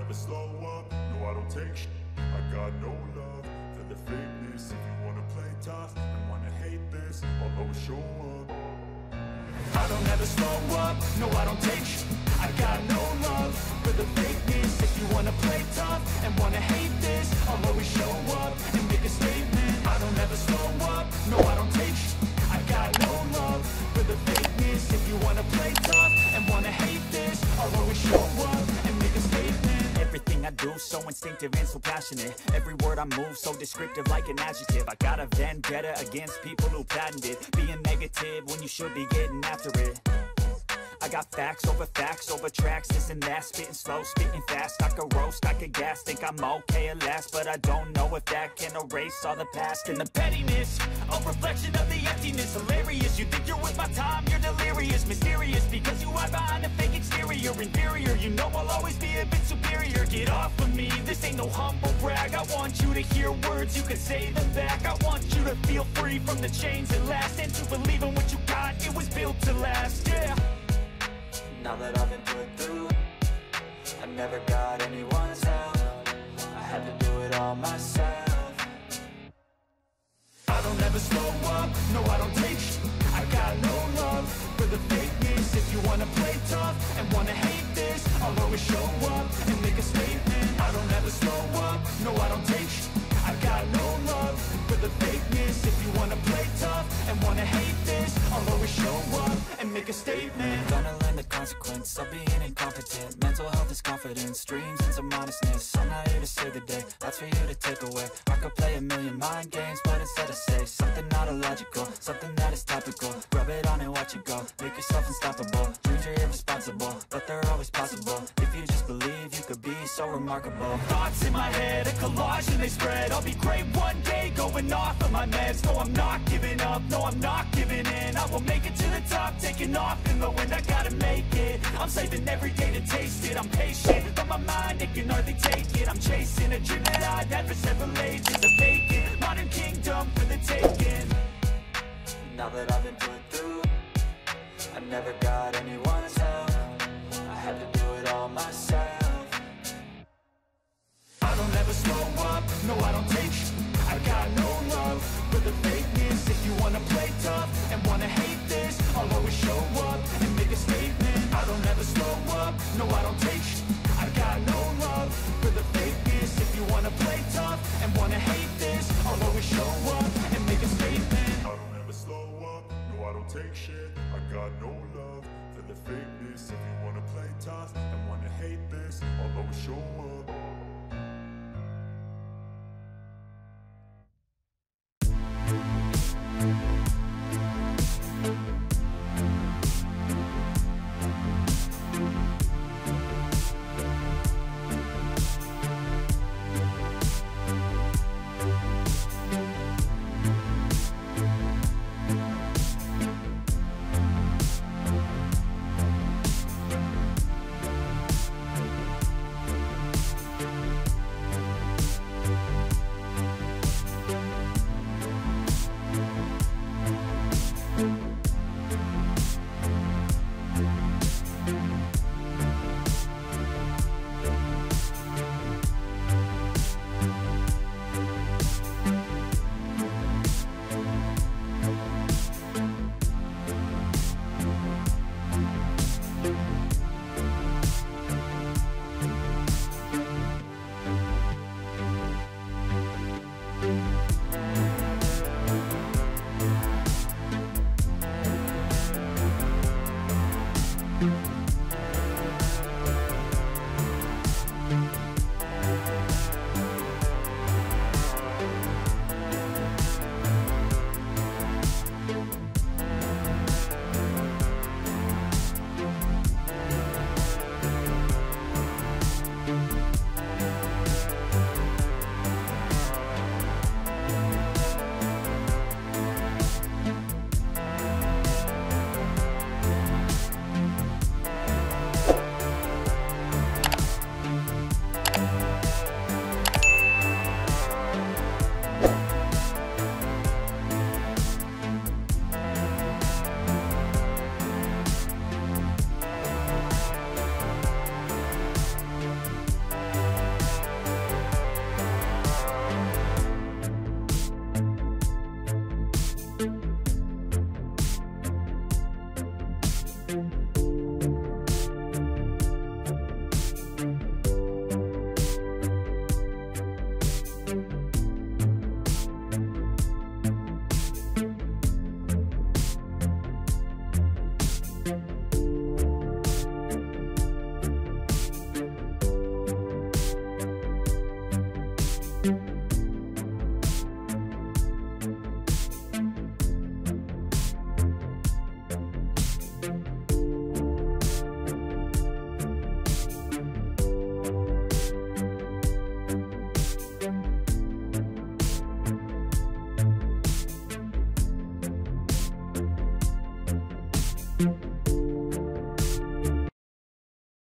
never slow up, no I don't take shit. I got no love for the fakeness. If you wanna play tough and wanna hate this, I'll always show up. I don't ever slow up, no I don't take shit. I got no love for the fakeness. If you wanna play tough and wanna hate this, I'll always show up and make a statement. I don't ever slow up, no I don't take shit. I got no love for the fakeness. If you wanna play tough and wanna hate this, I'll always show up and make a statement. Everything I do so instinctive and so passionate. Every word I move so descriptive like an adjective. I got a vendetta against people who patented being negative when you should be getting after it. I got facts over tracks, this and that. Spitting slow, spitting fast. I could roast, I could gas. Think I'm okay at last, but I don't know if that can erase all the past. And the pettiness, a reflection of the emptiness. Hilarious, you think you're with my time, you're delirious. Mysterious, because you hide behind a fake exterior. Inferior, you know I'll always be a bit superior. Get off of me, this ain't no humble brag. I want you to hear words, you can say them back. I want you to feel free from the chains that last, and to believe in what you got, it was built to last, yeah. Now that I've been put through, I never got anyone's help. I had to do it all myself. I don't ever slow up, no I don't take shit. I got no love for the fakeness. If you wanna play tough and wanna hate this, I'll always show up and make a statement. I don't ever slow up, no I don't take shit. I got no love for the fakeness. If you wanna play tough and wanna hate this, I'll always show up and make a statement. Gonna learn the consequence of being incompetent. Mental health is confidence, dreams and some honestness. I'm not here to save the day, that's for you to take away. I could play a million mind games, but instead I say something not illogical, something that is topical. Rub it on and watch it go, make yourself unstoppable. Dreams are irresponsible, but they're always possible. If you just believe, you could be so remarkable. Thoughts in my head, a collage and they spread. I'll be great one day, going off of my meds. No, I'm not giving up, no, I'm not giving in. I will make it to the top, taking off in the wind. I gotta make it, I'm saving every day to taste it. I'm patient, but my mind, it can hardly take it. I'm chasing a dream that I've had for several ages. A vacant, modern kingdom for the taking. Now that I've been put through, I never got anyone's help. I had to do it all myself. I don't ever slow up, no I don't take shit. I got no love for the fakeness. If you wanna play tough and wanna hate this, I'll always show up and make a statement. I don't ever slow up, no I don't take shit. I got no love for the fakeness. If you wanna play tough and wanna hate this, I'll always show up and make a statement. I don't ever slow up, no I don't take shit. I got no love for the fakeness. If you wanna play tough and wanna hate this, I'll always show up. you.